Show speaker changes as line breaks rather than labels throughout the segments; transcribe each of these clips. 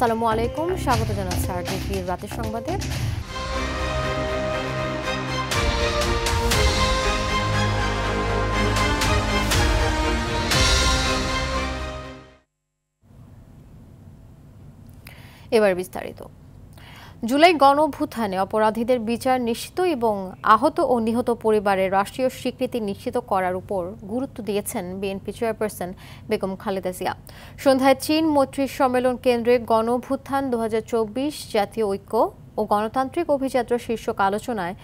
আসসালামু আলাইকুম, স্বাগত জানাচ্ছি আরটিভির রাতের সংবাদে। এবার বিস্তারিত। জুলাই গণঅভ্যুত্থানে অপরাধীদের বিচার নিশ্চিত এবং আহত ও নিহত পরিবারের রাষ্ট্রীয় স্বীকৃতি নিশ্চিত করার উপর গুরুত্ব দিয়েছেন বিএনপি চেয়ারপারসন বেগম খালেদা জিয়া। সন্ধ্যায় চীন মৈত্রী সম্মেলন কেন্দ্রে গণঅভ্যুত্থান ২০২৪ জাতীয় ঐক্য ও গণতান্ত্রিক অভিযাত্রা শীর্ষক আলোচনায়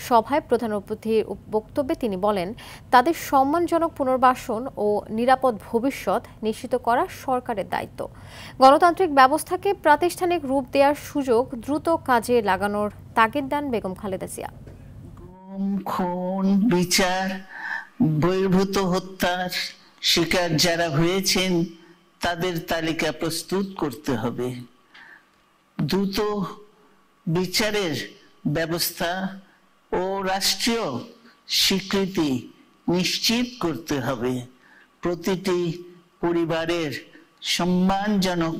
সভায় প্রধান অতিথির বক্তব্যে তিনি বলেন, তাদের সম্মানজনক পুনর্বাসন ও নিরাপদ ভবিষ্যৎ নিশ্চিত করা সরকারের দায়িত্ব। গণতান্ত্রিক ব্যবস্থাকে প্রাতিষ্ঠানিক রূপ দেওয়ার সুযোগ দ্রুত কাজে লাগানোর তাগিদ দেন বেগম খালেদা জিয়া।
খুন, বিচার, বহির্ভূত হত্যার শিকার যারা হয়েছেন তাদের তালিকা প্রস্তুত করতে হবে। দ্রুত বিচারের ব্যবস্থা ও রাষ্ট্রীয় স্বীকৃতি নিশ্চিত করতে হবে। প্রতিটি পরিবারের সম্মানজনক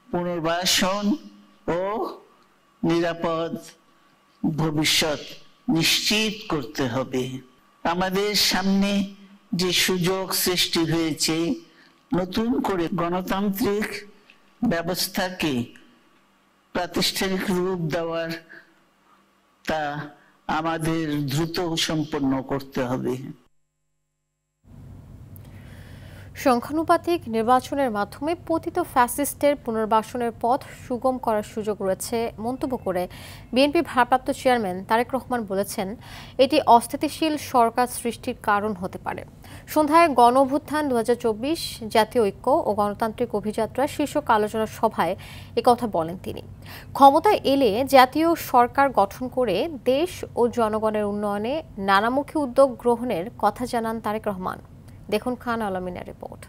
পুনর্বাসন ও নিরাপদ ভবিষ্যৎ নিশ্চিত করতে হবে। আমাদের সামনে যে সুযোগ সৃষ্টি হয়েছে নতুন করে গণতান্ত্রিক ব্যবস্থাকে প্রাতিষ্ঠানিক রূপ দেওয়ার, তা আমাদের দ্রুত সম্পন্ন করতে হবে।
সংখ্যানুপাতিক নির্বাচনের মাধ্যমে পতিত ফ্যাসিস্টের পুনর্বাসনের পথ সুগম করার সুযোগ রয়েছে মন্তব্য করে বিএনপি ভারপ্রাপ্ত চেয়ারম্যান তারেক রহমান বলেছেন, এটি অস্থিতিশীল সরকার সৃষ্টির কারণ হতে পারে। সন্ধ্যায় গণঅভ্যুত্থান ২০২৪ জাতীয় ঐক্য ও গণতান্ত্রিক অভিযাত্রা শীর্ষক আলোচনা সভায় একথা বলেন তিনি। ক্ষমতায় এলে জাতীয় সরকার গঠন করে দেশ ও জনগণের উন্নয়নে নানামুখী উদ্যোগ গ্রহণের কথা জানান তারেক রহমান। দেখুন খান আলমিনের রিপোর্ট।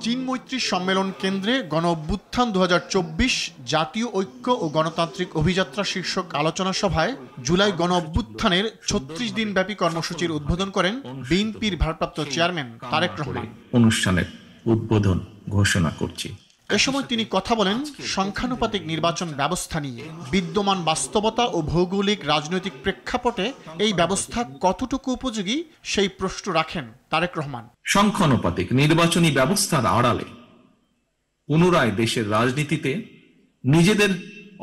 চীন মৈত্রী সম্মেলন কেন্দ্রে গণঅভ্যুত্থান ২০২৪ জাতীয় ঐক্য ও গণতান্ত্রিক অভিযাত্রা শীর্ষক আলোচনা সভায় জুলাই গণঅভ্যুত্থানের ৩৬ দিন ব্যাপী কর্মসূচির উদ্বোধন করেন বিএনপির ভারপ্রাপ্ত চেয়ারম্যান তারেক রহমান।
অনুষ্ঠানের উদ্বোধন ঘোষণা করছি।
এ সময় তিনি কথা বলেন সংখ্যানুপাতিক নির্বাচন ব্যবস্থা নিয়ে। বিদ্যমান বাস্তবতা ও ভৌগোলিক রাজনৈতিক প্রেক্ষাপটে এই ব্যবস্থা কতটুকু উপযোগী সেই প্রশ্ন রাখেন তারেক রহমান।
সংখ্যানুপাতিক নির্বাচনী ব্যবস্থার আড়ালে পুনরায় দেশের রাজনীতিতে নিজেদের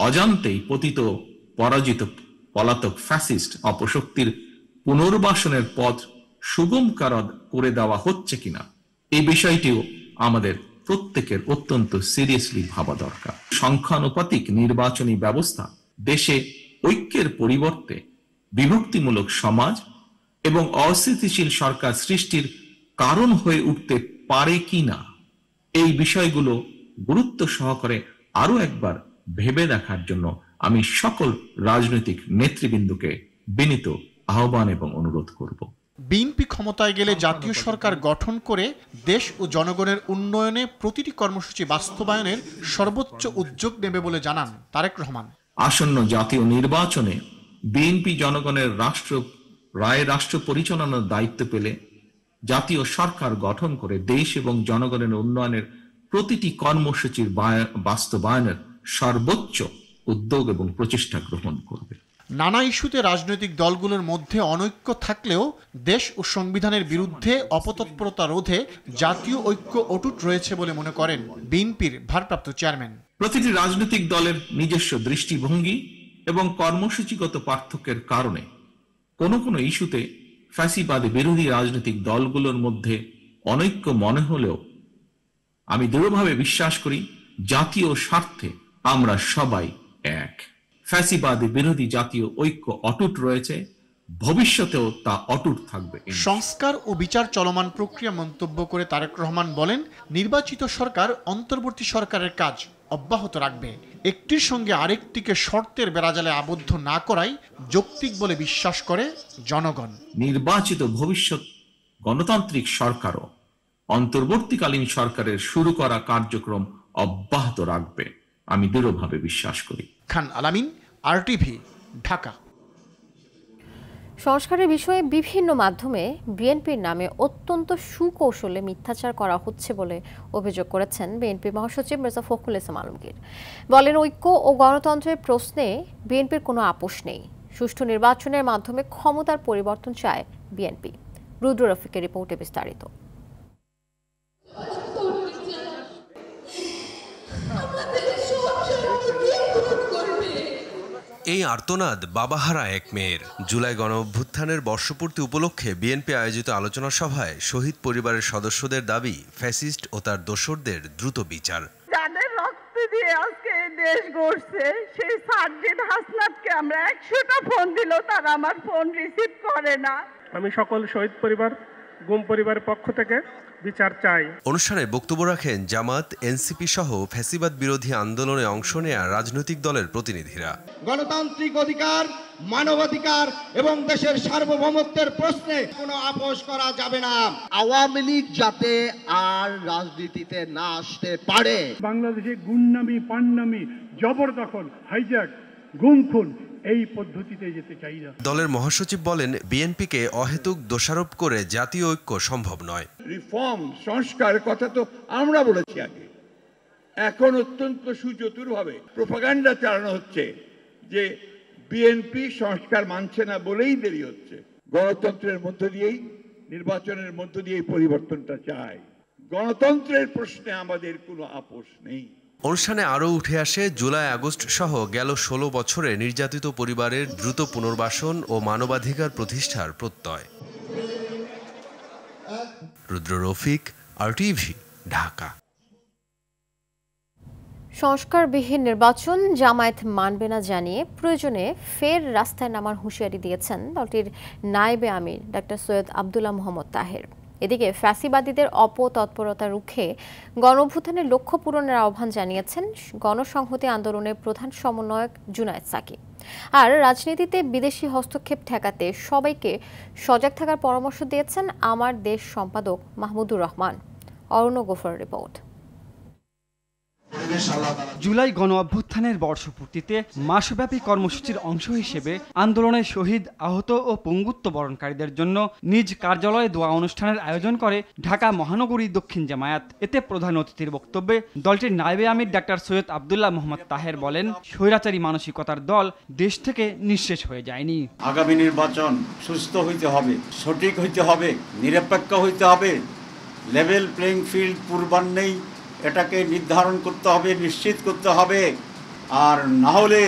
অজান্তেই পতিত পরাজিত পলাতক ফ্যাসিস্ট অপশক্তির পুনর্বাসনের পথ সুগম করে দেওয়া হচ্ছে কিনা এই বিষয়টিও আমাদের প্রত্যেকের অত্যন্ত সিরিয়াসলি ভাবা দরকার। সংখ্যানুপাতিক নির্বাচনী ব্যবস্থা দেশে ঐক্যের পরিবর্তে বিভক্তিমূলক সমাজ এবং অস্থিতিশীল সরকার সৃষ্টির কারণ হয়ে উঠতে পারে কিনা এই বিষয়গুলো গুরুত্ব সহকারে আরো একবার ভেবে দেখার জন্য আমি সকল রাজনৈতিক নেতৃবৃন্দকে বিনীত আহ্বান এবং অনুরোধ করব।
বিএনপি ক্ষমতায় গেলে জাতীয় সরকার গঠন করে দেশ ও জনগণের উন্নয়নে প্রতিটি কর্মসূচি বাস্তবায়নের সর্বোচ্চ উদ্যোগ নেবে বলে জানান তারেক রহমান।
আসন্ন জাতীয় নির্বাচনে বিএনপি জনগণের রাষ্ট্র পরিচালনার দায়িত্ব পেলে জাতীয় সরকার গঠন করে দেশ এবং জনগণের উন্নয়নের প্রতিটি কর্মসূচির বাস্তবায়নের সর্বোচ্চ উদ্যোগ এবং প্রচেষ্টা গ্রহণ করবে।
নানা ইস্যুতে রাজনৈতিক দলগুলোর মধ্যে অনৈক্য থাকলেও দেশ ও সংবিধানের বিরুদ্ধে অপতৎপরতা রোধে জাতীয় ঐক্য অটুট রয়েছে বলে মনে করেন বিএনপির ভারপ্রাপ্ত চেয়ারম্যান।
প্রতিটি রাজনৈতিক দলের নিজস্ব দৃষ্টিভঙ্গি এবং কর্মসূচিগত পার্থক্যের কারণে কোনো ইস্যুতে ফ্যাসিবাদী বিরোধী রাজনৈতিক দলগুলোর মধ্যে অনৈক্য মনে হলেও আমি দৃঢ়ভাবে বিশ্বাস করি জাতীয় স্বার্থে আমরা সবাই এক। ফ্যাসিবাদী বিরোধী জাতীয় ঐক্য অটুট রয়েছে, ভবিষ্যতেও তা অটুট থাকবে।
সংস্কার ও বিচার চলমান প্রক্রিয়া মন্তব্য করে তারেক রহমান বলেন, নির্বাচিত সরকার অন্তর্বর্তী সরকারের কাজ অব্যাহত রাখবে। একটির সঙ্গে আরেকটিকে শর্তের বেড়াজালে আবদ্ধ না করাই যৌক্তিক বলে বিশ্বাস করে জনগণ।
নির্বাচিত ভবিষ্যৎ গণতান্ত্রিক সরকারও অন্তর্বর্তীকালীন সরকারের শুরু করা কার্যক্রম অব্যাহত রাখবে আমি দৃঢ়ভাবে বিশ্বাস করি।
খান আলামিন, আরটিভি, ঢাকা।
সংস্কারের বিষয়ে বিভিন্ন মাধ্যমে বিএনপির নামে অত্যন্ত সুকৌশলে মিথ্যাচার করা হচ্ছে বলে অভিযোগ করেছেন বিএনপি মহাসচিব মির্জা ফখরুল ইসলাম আলমগীর। বলেন, ঐক্য ও গণতন্ত্রের প্রশ্নে বিএনপির কোনো আপোষ নেই। সুষ্ঠু নির্বাচনের মাধ্যমে ক্ষমতার পরিবর্তন চায় বিএনপি। রুদ্র রফিকের রিপোর্টে বিস্তারিত।
এই আর্তনাদ বাবাহারা এক মেয়ের। জুলাই গণঅভ্যুত্থানের বর্ষপূর্তি উপলক্ষে বিএনপি আয়োজিত আলোচনা সভায় শহীদ পরিবারের সদস্যদের দাবি ফ্যাসিস্ট ও তার দোসরদের দ্রুত বিচার।
যাদের রক্ত দিয়ে আজকে দেশ গড়ছে সেই সার্জিদ হাসনাতকে আমরা 100টা ফোন দিল তারা আমার ফোন রিসিভ করে না।
আমি সকল শহীদ পরিবার, গুম পরিবারের পক্ষ থেকে বিচার চাই।
অনুষ্ঠানে বক্তব্য রাখেন জামাত, এনসিপি সহ ফ্যাসিবাদ বিরোধী আন্দোলনে অংশ নেয়া রাজনৈতিক দলের প্রতিনিধিরা।
গণতান্ত্রিক অধিকার, মানবাধিকার এবং দেশের সার্বভৌমত্বের প্রশ্নে কোনো আপোষ করা যাবে না।
আওয়ামী লীগ যাতে আর রাজনীতিতে না আসতে পারে।
বাংলাদেশে গুন্ডামি, পান্ডামি, জবরদখল, হাইজ্যাক, গুম খুন এই পদ্ধতিতে যেতে চাই না।
দলের মহাসচিব বলেন, বিএনপিকে অহেতুক দোষারোপ করে জাতীয় ঐক্য সম্ভব নয়।
রিফর্ম, সংস্কারের কথা তো আমরা বলেছি আগে, এখন অত্যন্ত সুচতুরভাবে প্রোপাগান্ডা চালানো হচ্ছে যে বিএনপি সংস্কার মানছে না বলেই দেরি হচ্ছে। গণতন্ত্রের মধ্য দিয়েই, নির্বাচনের মধ্য দিয়েই পরিবর্তনটা চাই। গণতন্ত্রের প্রশ্নে আমাদের কোনো আপোষ নেই।
অনুষ্ঠানে আরও উঠে আসে জুলাই আগস্ট সহ গেল 16 বছরে নির্যাতিত পরিবারের দ্রুত পুনর্বাসন ও মানবাধিকার প্রতিষ্ঠার প্রত্যয়। রুদ্র রফিক, আরটিভি, ঢাকা।
সংস্কারবিহীন নির্বাচন জামায়াত মানবে না জানিয়ে প্রয়োজনে ফের রাস্তায় নামার হুঁশিয়ারি দিয়েছেন দলটির নায়েবে আমির ডাক্তার সৈয়দ আব্দুল্লাহ মোহাম্মদ তাহের। এদিকে ফ্যাসিবাদীদের অপতৎপরতা রুখে গণঅভ্যুত্থানের লক্ষ্য পূরণের আহ্বান জানিয়েছেন গণসংহতি আন্দোলনের প্রধান সমন্বয়ক জুনায়েদ সাকি। আর রাজনীতিতে বিদেশি হস্তক্ষেপ ঠেকাতে সবাইকে সজাগ থাকার পরামর্শ দিয়েছেন আমার দেশ সম্পাদক মাহমুদুর রহমান। অরুণ গোফর রিপোর্ট।
জুলাই গণঅভ্যুত্থানের বর্ষপূর্তিতে মাসব্যাপী কর্মসূচির অংশ হিসেবে আন্দোলনের শহীদ, আহত ও পঙ্গুত্ব বরণকারীদের জন্য নিজ কার্যালয়ে দোয়া অনুষ্ঠানের আয়োজন করে ঢাকা মহানগরী দক্ষিণ জামায়াত। এতে প্রধান অতিথির বক্তব্যে দলটির নায়েবে আমির ডাক্তার সৈয়দ আব্দুল্লাহ মোহাম্মদ তাহের বলেন, স্বৈরাচারী মানসিকতার দল দেশ থেকে নিঃশেষ হয়ে যায়নি।
আগামী নির্বাচন সুস্থ হইতে হবে, সঠিক হইতে হবে, নিরপেক্ষ হইতে হবে, লেভেল প্লেইং ফিল্ড পূর্বান্নেই এটাকে নির্ধারণ করতে হবে, নিশ্চিত করতে হবে। আর না হলে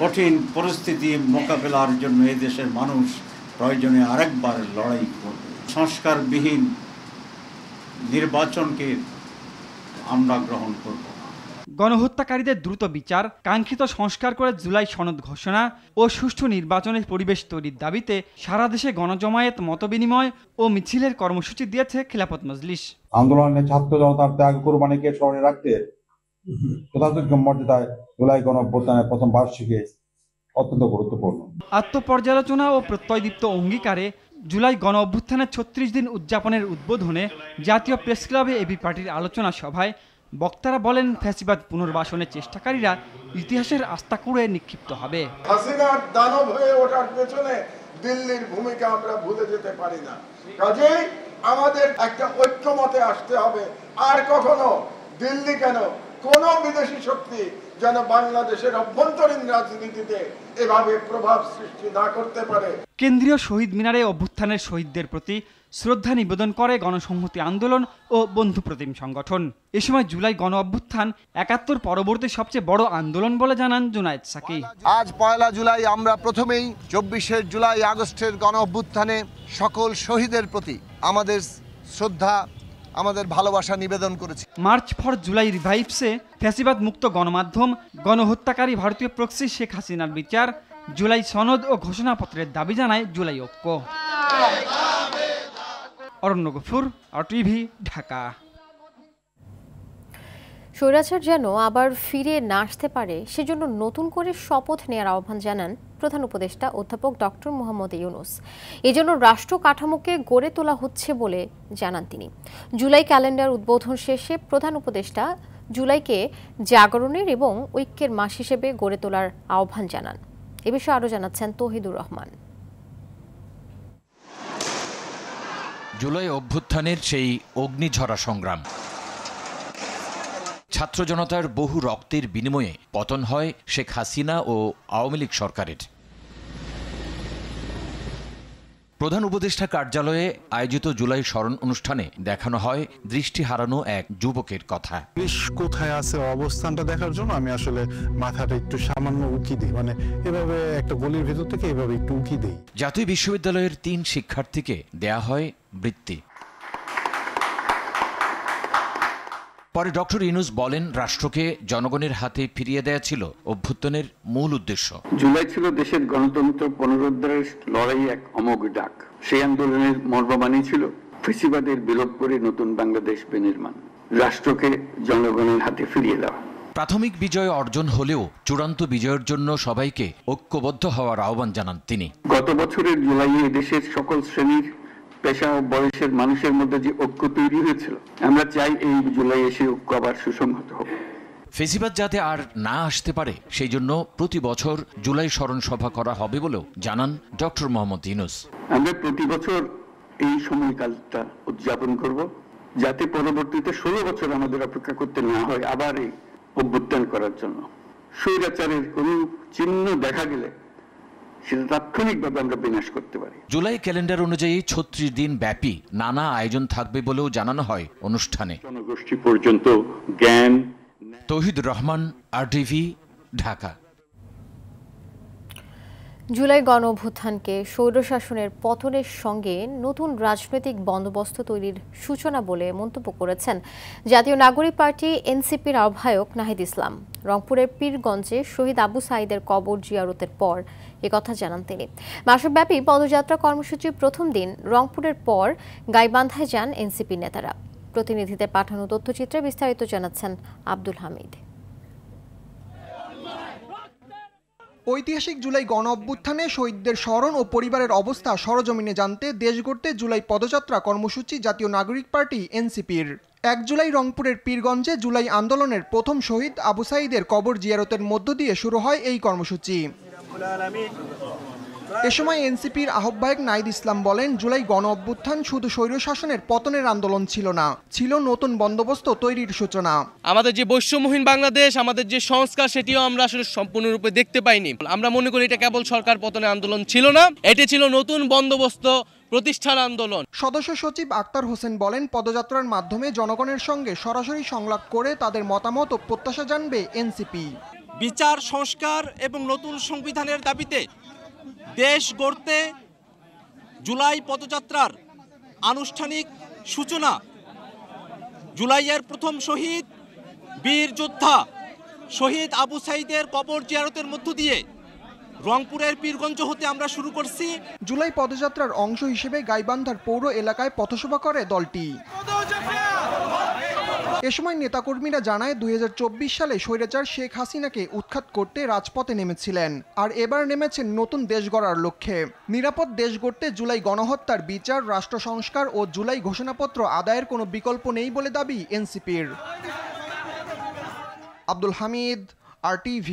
কঠিন পরিস্থিতি মোকাবেলার জন্য এই দেশের মানুষ প্রয়োজনে আরেকবার লড়াই করবে। সংস্কারবিহীন নির্বাচনকে আমরা গ্রহণ করব।
গণহত্যাকারীদের দ্রুত বিচার, কাঙ্ক্ষিত সংস্কার করে জুলাই সনদ ঘোষণা ও সুষ্ঠু নির্বাচনের পরিবেশ তৈরির দাবিতে সারা দেশে গণজমায়েত, মতবিনিময় ও মিছিলের কর্মসূচি দিয়েছে খিলাফত মজলিস।
আন্দোলনে ছাত্র জনতার ত্যাগ কুরবানিকে স্মরণে রাখতে যথাযোগ্য মর্যাদায় জুলাই গণঅভ্যুত্থানের প্রথম বার্ষিকী অত্যন্ত গুরুত্বপূর্ণ।
আত্মপর্যালোচনা ও প্রত্যয়দীপ্ত অঙ্গীকারে জুলাই গণঅভ্যুত্থানের 36 দিন উদযাপনের উদ্বোধনে জাতীয় প্রেস ক্লাবে এবি পার্টির আলোচনা সভায় বক্তারা বলেন, ফ্যাসিবাদ পুনর্বাসনের চেষ্টাকারীরা ইতিহাসের আস্তাকুঁড়ে নিক্ষিপ্ত হবে।
হাসিনার দানব হয়ে ওঠার পেছনে দিল্লির ভূমিকা আমরা ভুলে যেতে পারি না। কাজেই আমাদের একটা ঐক্যমতে আসতে হবে। আর কখনো দিল্লি কেন, কোন বিদেশি শক্তি যেন বাংলাদেশের অভ্যন্তরীণ রাজনীতিতে এভাবে প্রভাব সৃষ্টি না করতে পারে।
কেন্দ্রীয় শহীদ মিনারে অভ্যুত্থানের শহীদদের প্রতি শ্রদ্ধা নিবেদন করে গণসংহতি আন্দোলন ও বন্ধু প্রতিম সংগঠন। এ সময় জুলাই গণ অভ্যুত্থান ৭১ পরবর্তী সবচেয়ে বড় আন্দোলন বলে জানান জুনায়েদ সাকি।
আজ ১ জুলাই আমরা প্রথমেই ২৪ জুলাই আগস্টের গণ অভ্যুত্থানে সকল শহীদের প্রতি আমাদের শ্রদ্ধা, আমাদের ভালোবাসা নিবেদন করেছি।
মার্চ ফর জুলাই রিভাইভসে ফ্যাসিবাদ মুক্ত গণমাধ্যম, গণহত্যাকারী ভারতীয় প্রক্সি শেখ হাসিনার বিচার, জুলাই সনদ ও ঘোষণাপত্রের দাবি জানায় জুলাই ঐক্য। অরণ্য গফুর, আরটিভি, ঢাকা।
স্বৈরাচার যেন আবার ফিরে না আসতে পারে সেজন্য নতুন করে শপথ নেওয়ার আহ্বান জানান প্রধান উপদেষ্টা অধ্যাপক ডক্টর মোহাম্মদ ইউনূস। এজন্য রাষ্ট্র কাঠামোকে গড়ে তোলা হচ্ছে বলে জানান তিনি। জুলাই ক্যালেন্ডার উদ্বোধন শেষে প্রধান উপদেষ্টা জুলাইকে জাগরণের এবং ঐক্যের মাস হিসেবে গড়ে তোলার আহ্বান জানান। এ বিষয়ে আরও জানাচ্ছেন তৌহিদুর রহমান।
জুলাই অভ্যুত্থানের সেই অগ্নিঝরা সংগ্রাম, ছাত্র জনতার বহু রক্তের বিনিময়ে পতন হয় শেখ হাসিনা ও আওয়ামী লীগ সরকারের। প্রধান উপদেষ্টা কার্যালয়ে আয়োজিত জুলাই স্মরণ অনুষ্ঠানে দেখানো হয় দৃষ্টি হারানো এক যুবকের কথা।
কোথায় আছে অবস্থানটা দেখার জন্য আমি আসলে মাথাটা একটু সামান্য উকি দিই, মানে এভাবে একটা গলির ভেতর থেকে এভাবে একটু উকি দিই।
জাতীয় বিশ্ববিদ্যালয়ের 3 শিক্ষার্থীকে দেয়া হয় বৃত্তি। পরে ডক্টর ইউনূস বলেন, রাষ্ট্রকে জনগণের হাতে ফিরিয়ে দেয়া ছিল অভ্যুত্থানের মূল উদ্দেশ্য।
জুলাই ছিল দেশের গণতন্ত্র পুনরুদ্ধারের লড়াই এক অমোঘ ডাক। সেই আন্দোলনের মর্মবাণী ছিল ফ্যাসিবাদের বিলোপ করে নতুন বাংলাদেশ বিনির্মাণ, রাষ্ট্রকে জনগণের হাতে ফিরিয়ে দেওয়া।
প্রাথমিক বিজয় অর্জন হলেও চূড়ান্ত বিজয়ের জন্য সবাইকে ঐক্যবদ্ধ হওয়ার আহ্বান জানান তিনি।
গত বছরের জুলাইয়ে দেশের সকল শ্রেণীর, পেশা ও বয়সের মানুষের মধ্যে যে ঐক্য তৈরি হয়েছিল, আমরা চাই এই জুলাই এসে ঐক্য আবার সুসংহত হোক।
ফেসিবাদ যাতে আর না আসতে পারে সেই জন্য প্রতি বছর জুলাই স্মরণ সভা করা হবে বলেও জানান ডক্টর মোহাম্মদ ইউনূস।
আমরা প্রতি বছর এই সময়কালটা উদযাপন করব, যাতে পরবর্তীতে 16 বছর আমাদের অপেক্ষা করতে না হয় আবার এই অভ্যুত্থান করার জন্য। স্বৈরাচারের কোনো চিহ্ন দেখা গেলে সেটা তাৎক্ষণিকভাবে আমরা বিনাশ করতে পারি।
জুলাই ক্যালেন্ডার অনুযায়ী 36 দিন ব্যাপী নানা আয়োজন থাকবে বলেও জানানো হয় অনুষ্ঠানে।
জনগোষ্ঠী পর্যন্ত জ্ঞান।
তৌহিদুর রহমান, RTV, ঢাকা।
জুলাই গণ অভ্যুত্থানকে স্বৈরশাসনের পতনের সঙ্গে নতুন রাজনৈতিক বন্দোবস্ত তৈরির সূচনা বলে মন্তব্য করেছেন জাতীয় নাগরিক পার্টি NCPর আহ্বায়ক নাহিদ ইসলাম। রংপুরের পীরগঞ্জে শহীদ আবু সাঈদের কবর জিয়ারতের পর একথা জানান তিনি। মাসব্যাপী পদযাত্রা কর্মসূচির প্রথম দিন রংপুরের পর গাইবান্ধায় যান NCP নেতারা। প্রতিনিধিদের পাঠানো তথ্যচিত্রে বিস্তারিত জানাচ্ছেন আব্দুল হামিদ।
ঐতিহাসিক জুলাই গণ অভ্যুত্থানে শহীদদের স্মরণ ও পরিবারের অবস্থা সরজমিনে জানতে দেশ গড়তে জুলাই পদযাত্রা কর্মসূচি জাতীয় নাগরিক পার্টি NCPর। 1 জুলাই রংপুরের পীরগঞ্জে জুলাই আন্দোলনের প্রথম শহীদ আবু সাঈদের কবর জিয়ারতের মধ্য দিয়ে শুরু হয় এই কর্মসূচি। এ সময় NCPর আহ্বায়ক নাহিদ ইসলাম বলেন, জুলাই গণ অভ্যুত্থান শুধু স্বৈরশাসনের পতনের আন্দোলন ছিল না, ছিল নতুন বন্দোবস্ত তৈরির সূচনা।
আমাদের যে বৈষম্যহীন বাংলাদেশ, আমাদের যে সংস্কার, সেটিও আমরা আসলে সম্পূর্ণরূপে দেখতে পাইনি। আমরা মনে করি এটা কেবল সরকার পতনের আন্দোলন ছিল না, এটি ছিল নতুন বন্দোবস্ত প্রতিষ্ঠান আন্দোলন।
সদস্য সচিব আক্তার হোসেন বলেন, পদযাত্রার মাধ্যমে জনগণের সঙ্গে সরাসরি সংলাপ করে তাদের মতামত ও প্রত্যাশা জানবে NCP।
বিচার, সংস্কার এবং নতুন সংবিধানের দাবিতে দেশ গড়তে জুলাই পদযাত্রার আনুষ্ঠানিক সূচনা। জুলাইয়ের প্রথম শহীদ, বীর যোদ্ধা শহীদ আবু সাঈদের কবর জিয়ারতের মধ্য দিয়ে রংপুরের পীরগঞ্জ হতে আমরা শুরু করছি।
জুলাই পদযাত্রার অংশ হিসেবে গাইবান্ধার পৌর এলাকায় পথসভা করে দলটি। এ সময় নেতাকর্মীরা জানায়, 2024 সালে স্বৈরাচার শেখ হাসিনাকে উৎখাত করতে রাজপথে নেমেছিলেন, আর এবার নেমেছেন নতুন দেশ গড়ার লক্ষ্যে। নিরাপদ দেশ গড়তে জুলাই গণহত্যার বিচার, রাষ্ট্র সংস্কার ও জুলাই ঘোষণাপত্র আদায়ের কোনো বিকল্প নেই বলে দাবি NCPর। আব্দুল হামিদ, RTV।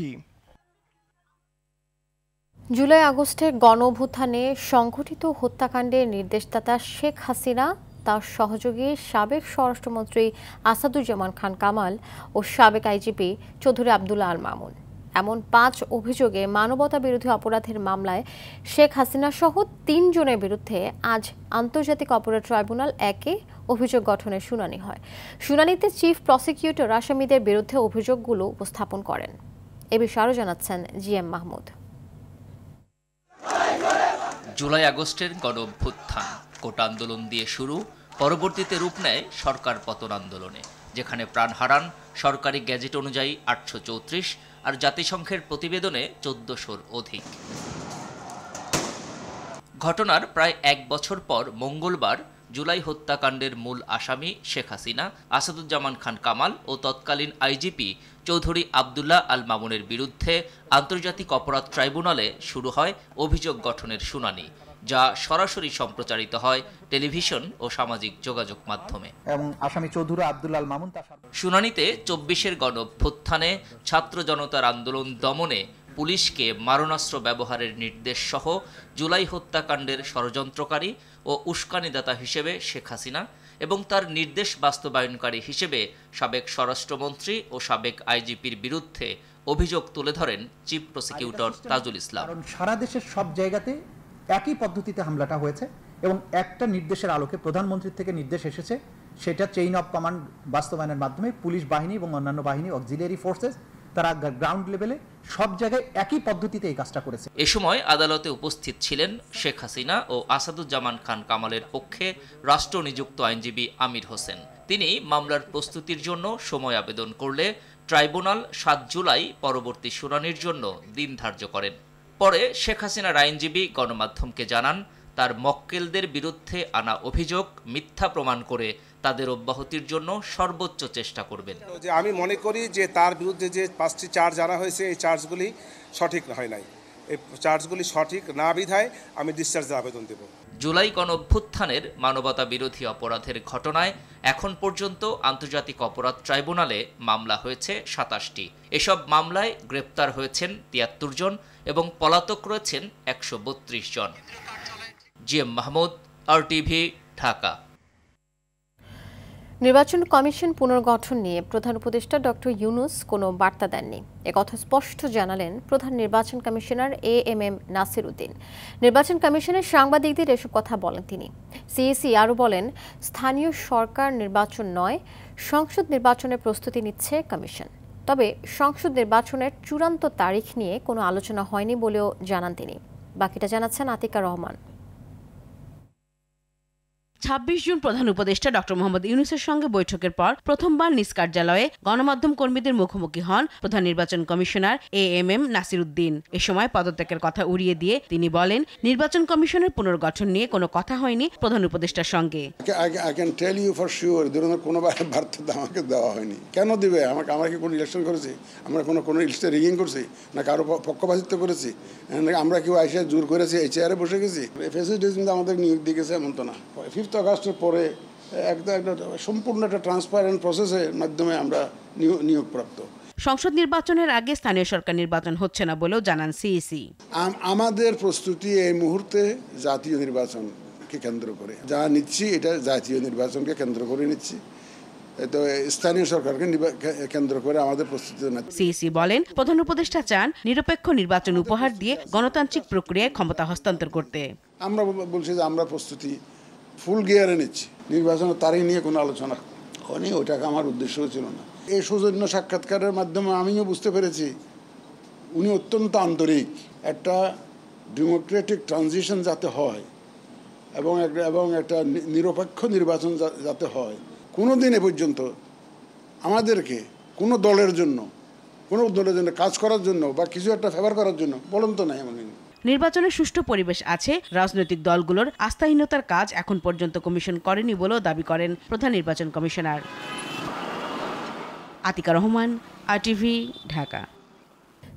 জুলাই আগস্টের গণ অভ্যুত্থানে সংঘটিত হত্যাকাণ্ডের নির্দেশদাতা শেখ হাসিনা, তার সহযোগী সাবেক স্বরাষ্ট্রমন্ত্রী আসাদুজ্জামান খান কামাল ও সাবেক IGP চৌধুরী আবদুল্লাহ আল মামুন, এমন 5 অভিযোগে মানবতা বিরোধী অপরাধের মামলায় শেখ হাসিনা সহ 3 জনের বিরুদ্ধে আজ আন্তর্জাতিক অপরাধ ট্রাইব্যুনাল 1-এ অভিযোগ গঠনের শুনানি হয়। শুনানিতে চিফ প্রসিকিউটর আসামিদের বিরুদ্ধে অভিযোগগুলো উপস্থাপন করেন। এ বিষয়ে আরও জানাচ্ছেন GM মাহমুদ।
জুলাই আগস্টের গণ অভ্যুত্থান কোটা আন্দোলন দিয়ে শুরু, পরবর্তীতে রূপ নেয় সরকার পতন আন্দোলনে, যেখানে প্রাণ হারান সরকারি গ্যাজেট অনুযায়ী 834 আর জাতিসংঘের প্রতিবেদনে 1400-র অধিক। ঘটনার প্রায় 1 বছর পর মঙ্গলবার জুলাই হত্যাকাণ্ডের মূল আসামি শেখ হাসিনা, আসাদুজ্জামান খান কামাল ও তৎকালীন IGP চৌধুরী আবদুল্লাহ আল মামুনের বিরুদ্ধে আন্তর্জাতিক অপরাধ ট্রাইব্যুনালে শুরু হয় অভিযোগ গঠনের শুনানি, যা সরাসরি সম্প্রচারিত হয় টেলিভিশন ও সামাজিক যোগাযোগ মাধ্যমে।
এবং আসামি চৌধুরী আবদুল্লাহ আল মামুন
শুনানিতে 24-এর গণ অভ্যুত্থানে ছাত্র জনতার আন্দোলন দমনে পুলিশকে মারণাস্ত্র ব্যবহারের নির্দেশ সহ জুলাই হত্যাকাণ্ডের ষড়যন্ত্রকারী ও উস্কানিদাতা হিসেবে শেখ হাসিনা এবং তার নির্দেশ বাস্তবায়নকারী হিসেবে সাবেক স্বরাষ্ট্রমন্ত্রী ও সাবেক আইজিপির বিরুদ্ধে অভিযোগ তুলে ধরেন চিফ প্রসিকিউটর তাজুল ইসলাম।
কারণ সারা দেশের সব জায়গাতে একই পদ্ধতিতে হামলাটা হয়েছে এবং একটা নির্দেশের আলোকে প্রধানমন্ত্রীর থেকে নির্দেশ এসেছে, সেটা চেইন অফ কমান্ড বাস্তবায়নের মাধ্যমে পুলিশ বাহিনী এবং অন্যান্য বাহিনী অক্সিলিয়ারি ফোর্সেস তারা গ্রাউন্ড লেভেলে সব জায়গায় একই পদ্ধতিতে এই কাজটা করেছে।
এ সময় আদালতে উপস্থিত ছিলেন শেখ হাসিনা ও আসাদুজ্জামান খান কামালের পক্ষে রাষ্ট্রনিযুক্ত আইনজীবী আমির হোসেন। তিনি মামলার প্রস্তুতির জন্য সময় আবেদন করলে ট্রাইব্যুনাল ৭ জুলাই পরবর্তী শুনানির জন্য দিন ধার্য করেন। পরে শেখ হাসিনার আইনজীবী গণমাধ্যমকে জানান, তার মক্কেলদের বিরুদ্ধে আনা অভিযোগ মিথ্যা প্রমাণ করে তাদের অব্যাহতির জন্য সর্বোচ্চ চেষ্টা করবেন।
যে আমি মনে করি যে তার বিরুদ্ধে যে 5টি চার্জ আনা হয়েছে এই চার্জগুলি সঠিক হয় নাই, এই চার্জগুলি সঠিক না বিধায় আমি ডিসচার্জের আবেদন দেব।
জুলাই গণঅভ্যুত্থানের মানবতা বিরোধী অপরাধের ঘটনায় এখন পর্যন্ত আন্তর্জাতিক অপরাধ ট্রাইব্যুনালে মামলা হয়েছে ২৭টি। এসব মামলায় গ্রেপ্তার হয়েছেন ৭৩ জন এবং পলাতক রয়েছেন ১৩২ জন। G M Mahmud, RTV, Dhaka.
নির্বাচন কমিশন পুনর্গঠন নিয়ে প্রধান উপদেষ্টা ডক্টর ইউনূস কোনো বার্তা দেননি। একথা স্পষ্ট জানালেন প্রধান নির্বাচন কমিশনার এএমএম নাসির উদ্দিন। নির্বাচন কমিশনের সাংবাদিকদের এসব কথা বলেন তিনি। সিইসি আরও বলেন, স্থানীয় সরকার নির্বাচন নয়, সংসদ নির্বাচনের প্রস্তুতি নিচ্ছে কমিশন। তবে সংসদ নির্বাচনের চূড়ান্ত তারিখ নিয়ে কোনো আলোচনা হয়নি বলেও জানান তিনি। বাকিটা জানাচ্ছেন আতিকা রহমান।
২৬ জুন প্রধান উপদেষ্টা ডক্টর মোহাম্মদ ইউনূসের সঙ্গে বৈঠকের পর প্রথমবার নিজ কার্যালয়ে গণমাধ্যম কর্মীদের মুখোমুখি হন প্রধান নির্বাচন কমিশনার এএমএম নাসির উদ্দিন। এ সময় পদত্যাগের কথা উড়িয়ে দিয়ে তিনি বলেন, নির্বাচন কমিশনের পুনর্গঠন নিয়ে কোনো কথা হয়নি প্রধান উপদেষ্টার সঙ্গে।
I can tell you for sure ধরনের কোনো বার্তা আমাকে দেওয়া হয়নি। কেন দিবে? আমরা কি কোনো ইলেকশন করেছি? আমরা কোনো লিস্টে রিগিং করছি? না কারো পক্ষপাতিত্ব করেছি? আমরা কেউ আইসা জোর করেছি, এই চেয়ারে বসে গেছি? ফেসিলিটিস আমাদের নিয়োগ দিয়ে গেছে এমন তো না। 5 আগস্টের পরে একটা সম্পূর্ণ একটা ট্রান্সপারেন্ট প্রসেসের মাধ্যমে আমরা নিয়োগপ্রাপ্ত।
সংসদ নির্বাচনের আগে স্থানীয় সরকার নির্বাচন হচ্ছে না বলেও জানান সিইসি।
আমাদের প্রস্তুতি এই মুহূর্তে জাতীয় নির্বাচনকে কেন্দ্র করে যা নিচ্ছি, এটা জাতীয় নির্বাচনকে কেন্দ্র করে নিচ্ছি। তো স্থানীয় সরকারকে কেন্দ্র করে আমাদের প্রস্তুতি না।
সিইসি বলেন, প্রধান উপদেষ্টা চান নিরপেক্ষ নির্বাচন উপহার দিয়ে গণতান্ত্রিক প্রক্রিয়ায় ক্ষমতা হস্তান্তর করতে।
আমরা বলছি যে আমরা প্রস্তুতি ফুল গিয়ারে নিচ্ছি। নির্বাচনের তারিখ নিয়ে কোনো আলোচনা হয়নি, ওটাকে আমার উদ্দেশ্যও ছিল না। এই সৌজন্য সাক্ষাৎকারের মাধ্যমে আমিও বুঝতে পেরেছি উনি অত্যন্ত আন্তরিক। একটা ডেমোক্রেটিক ট্রানজিশন যাতে হয় এবং একটা নিরপেক্ষ নির্বাচন যাতে হয়, কোনো দিন এ পর্যন্ত আমাদেরকে কোনো দলের জন্য কাজ করার জন্য বা কিছু একটা ফেভার করার জন্য বলুন তো নাই। এমন
নির্বাচনের সুষ্ঠু পরিবেশ আছে, রাজনৈতিক দলগুলোর আস্থাহীনতার কাজ এখন পর্যন্ত কমিশন করেনি বলেও দাবি করেন প্রধান নির্বাচন commissioner. Atika Rahman, RTV, Dhaka.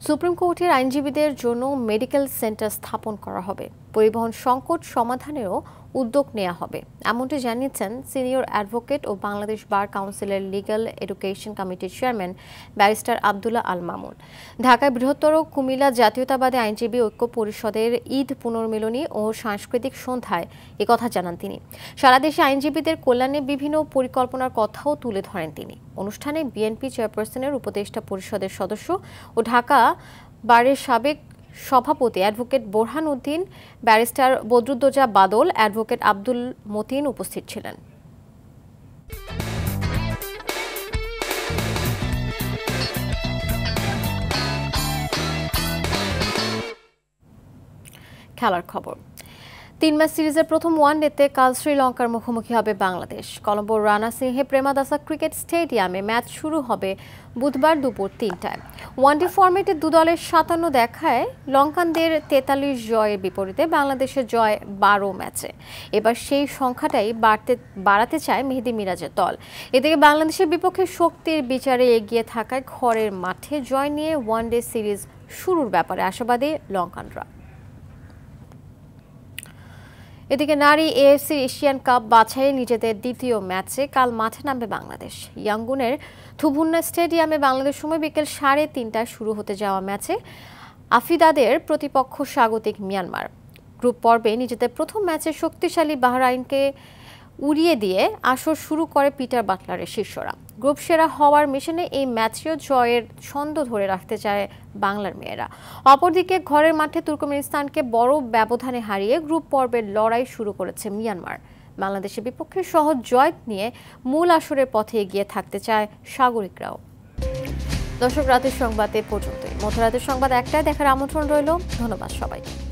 Supreme কোর্টের আইনজীবীদের জন্য মেডিকেল সেন্টার স্থাপন করা হবে। পরিবহন সংকট সমাধানেরও উদ্যোগ নেওয়া হবে, এমনটি জানিয়েছেন সিনিয়র অ্যাডভোকেট ও বাংলাদেশ বার কাউন্সিলের লিগ্যাল এডুকেশন কমিটির চেয়ারম্যান ব্যারিস্টার আব্দুল্লাহ আল মামুন। ঢাকায় বৃহত্তর কুমিল্লা জাতীয়তাবাদী আইনজীবী ঐক্য পরিষদের ঈদ পুনর্মিলনী ও সাংস্কৃতিক সন্ধ্যায় একথা জানান তিনি। সারা দেশে আইনজীবীদের কল্যাণে বিভিন্ন পরিকল্পনার কথাও তুলে ধরেন তিনি। অনুষ্ঠানে বিএনপি চেয়ারপারসনের উপদেষ্টা পরিষদের সদস্য ও ঢাকা বারের সাবেক সভাপতি অ্যাডভোকেট বোরহান উদ্দিন, ব্যারিস্টার বদরুদ্দোজা বাদল, অ্যাডভোকেট আব্দুল মতিন উপস্থিত ছিলেন। খেলার খবর। 3 ম্যাচ সিরিজের প্রথম ওয়ানডেতে কাল শ্রীলঙ্কার মুখোমুখি হবে বাংলাদেশ। কলম্বোর রানা সিংহে প্রেমাদাসা ক্রিকেট স্টেডিয়ামে ম্যাচ শুরু হবে বুধবার দুপুর 3টায়। ওয়ানডে ফরম্যাটে দু দলের 57 দেখায় লঙ্কানদের 43 জয়ের বিপরীতে বাংলাদেশের জয় 12 ম্যাচে। এবার সেই সংখ্যাটাই বাড়াতে চায় মেহেদী মিরাজের দল। এদিকে বাংলাদেশের বিপক্ষে শক্তির বিচারে এগিয়ে থাকায় ঘরের মাঠে জয় নিয়ে ওয়ানডে সিরিজ শুরুর ব্যাপারে আশাবাদী লঙ্কানরা। এদিকে নারী এএফসি এশিয়ান কাপ বাছাইয়ে নিজেদের দ্বিতীয় ম্যাচে কাল মাঠে নামবে বাংলাদেশ। ইয়াঙ্গুনের থুবুন্না স্টেডিয়ামে বাংলাদেশ সময় বিকেল 3:30টায় শুরু হতে যাওয়া ম্যাচে আফিদাদের প্রতিপক্ষ স্বাগতিক মিয়ানমার। গ্রুপ পর্বে নিজেদের প্রথম ম্যাচে শক্তিশালী বাহরাইনকে উড়িয়ে দিয়ে আসর শুরু করে পিটার বাটলারের শিষ্যরা। গ্রুপ সেরা হওয়ার মিশনে এই ম্যাচেও জয়ের ছন্দ ধরে রাখতে চায় বাংলার মেয়েরা। অপরদিকে ঘরের মাঠে তুর্কমেনিস্তানকে বড় ব্যবধানে হারিয়ে গ্রুপ পর্বের লড়াই শুরু করেছে মিয়ানমার। বাংলাদেশের বিপক্ষে সহজ জয় নিয়ে মূল আসরের পথে এগিয়ে থাকতে চায় সাগরিকরাও। দর্শক, রাতের সংবাদ এ পর্যন্তই। মধ্যরাতের সংবাদ একটাই দেখার আমন্ত্রণ রইল। ধন্যবাদ সবাইকে।